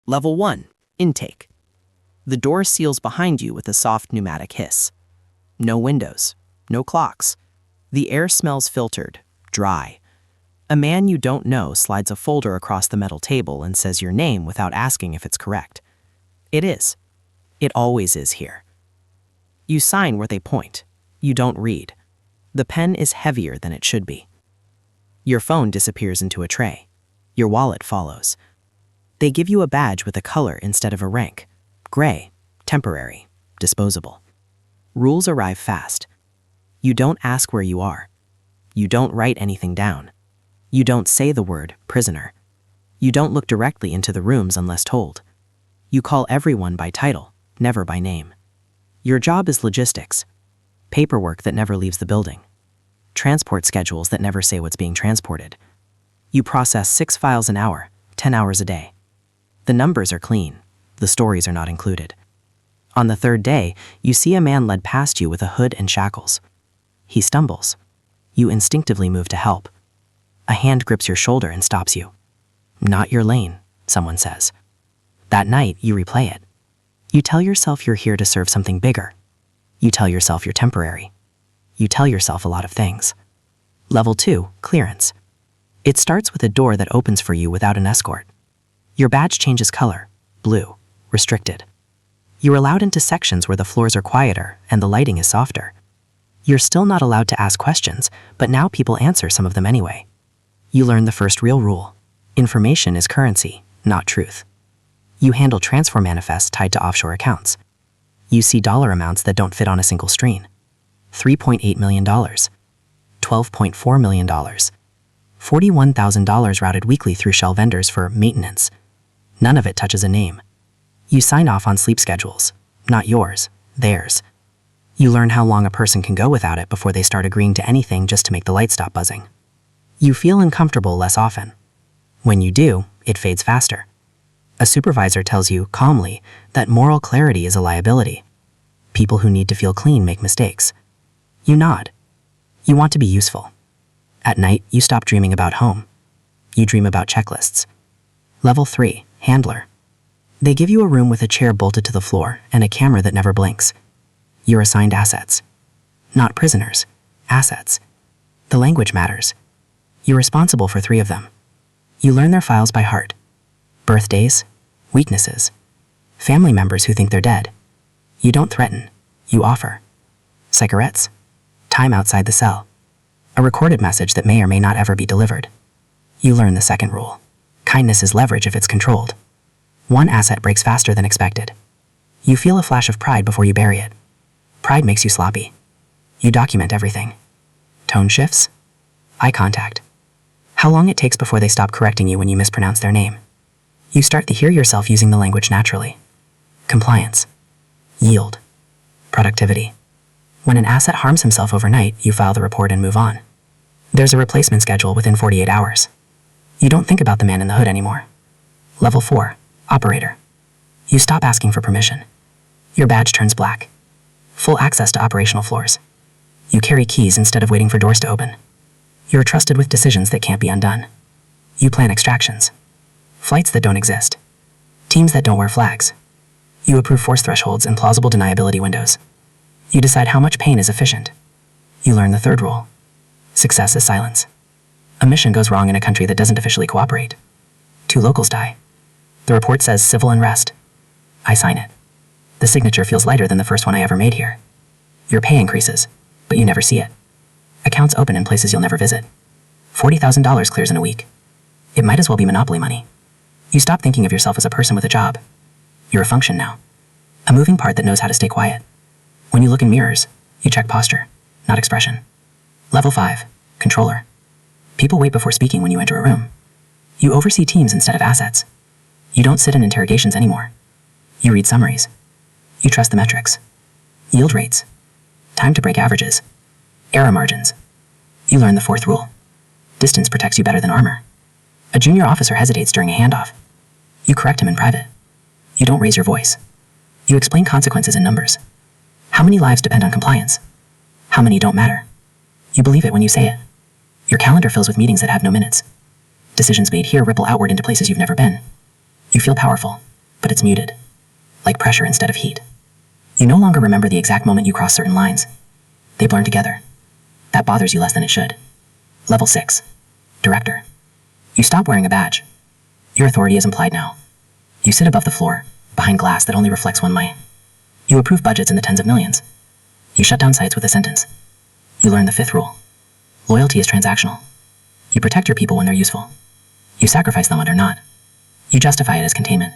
Level 1. Intake. The door seals behind you with a soft pneumatic hiss. No windows, no clocks. The air smells filtered, dry. A man you don't know slides a folder across the metal table and says your name without asking if it's correct. It is. It always is here. You sign where they point. You don't read. The pen is heavier than it should be. Your phone disappears into a tray. Your wallet follows. They give you a badge with a color instead of a rank. Gray, temporary, disposable. Rules arrive fast. You don't ask where you are. You don't write anything down. You don't say the word prisoner. You don't look directly into the rooms unless told. You call everyone by title, never by name. Your job is logistics. Paperwork that never leaves the building. Transport schedules that never say what's being transported. You process 6 files an hour, 10 hours a day. The numbers are clean. The stories are not included. On the 3rd day, you see a man led past you with a hood and shackles. He stumbles. You instinctively move to help. A hand grips your shoulder and stops you. Not your lane, someone says. That night, you replay it. You tell yourself you're here to serve something bigger. You tell yourself you're temporary. You tell yourself a lot of things. Level 2, clearance. It starts with a door that opens for you without an escort. Your badge changes color, blue, restricted. You're allowed into sections where the floors are quieter and the lighting is softer. You're still not allowed to ask questions, but now people answer some of them anyway. You learn the first real rule. Information is currency, not truth. You handle transfer manifests tied to offshore accounts. You see dollar amounts that don't fit on a single screen. $3.8 million, $12.4 million, $41,000 routed weekly through shell vendors for maintenance. None of it touches a name. You sign off on sleep schedules, not yours, theirs. You learn how long a person can go without it before they start agreeing to anything just to make the lights stop buzzing. You feel uncomfortable less often. When you do, it fades faster. A supervisor tells you, calmly, that moral clarity is a liability. People who need to feel clean make mistakes. You nod. You want to be useful. At night, you stop dreaming about home. You dream about checklists. Level 3, handler. They give you a room with a chair bolted to the floor and a camera that never blinks. You're assigned assets. Not prisoners, assets. The language matters. You're responsible for 3 of them. You learn their files by heart. Birthdays, weaknesses, family members who think they're dead. You don't threaten, you offer. Cigarettes, time outside the cell. A recorded message that may or may not ever be delivered. You learn the second rule. Kindness is leverage if it's controlled. One asset breaks faster than expected. You feel a flash of pride before you bury it. Pride makes you sloppy. You document everything. Tone shifts. Eye contact. How long it takes before they stop correcting you when you mispronounce their name. You start to hear yourself using the language naturally. Compliance. Yield. Productivity. When an asset harms himself overnight, you file the report and move on. There's a replacement schedule within 48 hours. You don't think about the man in the hood anymore. Level 4, operator. You stop asking for permission. Your badge turns black. Full access to operational floors. You carry keys instead of waiting for doors to open. You're trusted with decisions that can't be undone. You plan extractions. Flights that don't exist. Teams that don't wear flags. You approve force thresholds and plausible deniability windows. You decide how much pain is efficient. You learn the third rule. Success is silence. A mission goes wrong in a country that doesn't officially cooperate. 2 locals die. The report says civil unrest. I sign it. The signature feels lighter than the first one I ever made here. Your pay increases, but you never see it. Accounts open in places you'll never visit. $40,000 clears in a week. It might as well be monopoly money. You stop thinking of yourself as a person with a job. You're a function now. A moving part that knows how to stay quiet. When you look in mirrors, you check posture, not expression. Level 5, controller. People wait before speaking when you enter a room. You oversee teams instead of assets. You don't sit in interrogations anymore. You read summaries. You trust the metrics. Yield rates. Time to break averages. Error margins. You learn the 4th rule. Distance protects you better than armor. A junior officer hesitates during a handoff. You correct him in private. You don't raise your voice. You explain consequences in numbers. How many lives depend on compliance? How many don't matter? You believe it when you say it. Your calendar fills with meetings that have no minutes. Decisions made here ripple outward into places you've never been. You feel powerful, but it's muted, like pressure instead of heat. You no longer remember the exact moment you cross certain lines. They blur together. That bothers you less than it should. Level 6. Director. You stop wearing a badge. Your authority is implied now. You sit above the floor, behind glass that only reflects one light. You approve budgets in the tens of millions. You shut down sites with a sentence. You learn the 5th rule. Loyalty is transactional. You protect your people when they're useful. You sacrifice them when they're not. You justify it as containment.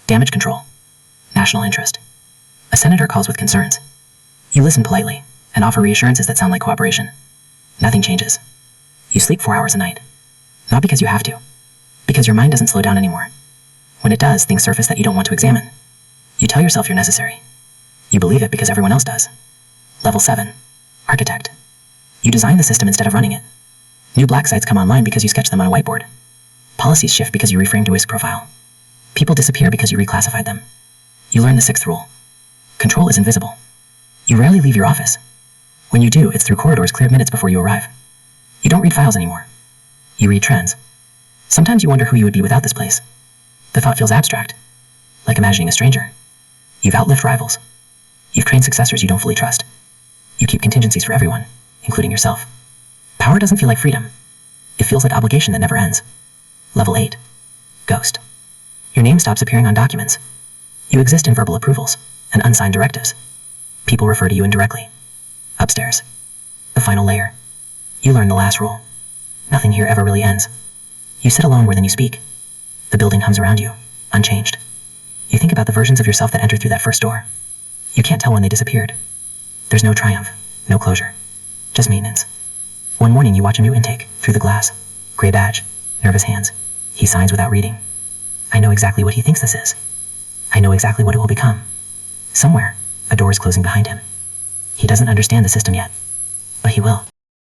Damage control. National interest. A senator calls with concerns. You listen politely and offer reassurances that sound like cooperation. Nothing changes. You sleep 4 hours a night. Not because you have to, because your mind doesn't slow down anymore. When it does, things surface that you don't want to examine. You tell yourself you're necessary. You believe it because everyone else does. Level 7. Architect. You design the system instead of running it. New black sites come online because you sketch them on a whiteboard. Policies shift because you reframed a WISC profile. People disappear because you reclassified them. You learn the 6th rule. Control is invisible. You rarely leave your office. When you do, it's through corridors cleared minutes before you arrive. You don't read files anymore. You read trends. Sometimes you wonder who you would be without this place. The thought feels abstract, like imagining a stranger. You've outlived rivals. You've trained successors you don't fully trust. You keep contingencies for everyone, including yourself. Power doesn't feel like freedom. It feels like obligation that never ends. Level 8. Ghost. Your name stops appearing on documents. You exist in verbal approvals and unsigned directives. People refer to you indirectly. Upstairs. The final layer. You learn the last rule. Nothing here ever really ends. You sit alone more than you speak. The building hums around you, unchanged. You think about the versions of yourself that entered through that first door. You can't tell when they disappeared. There's no triumph, no closure, just maintenance. One morning you watch a new intake, through the glass. Gray badge, nervous hands. He signs without reading. I know exactly what he thinks this is. I know exactly what it will become. Somewhere, a door is closing behind him. He doesn't understand the system yet, but he will.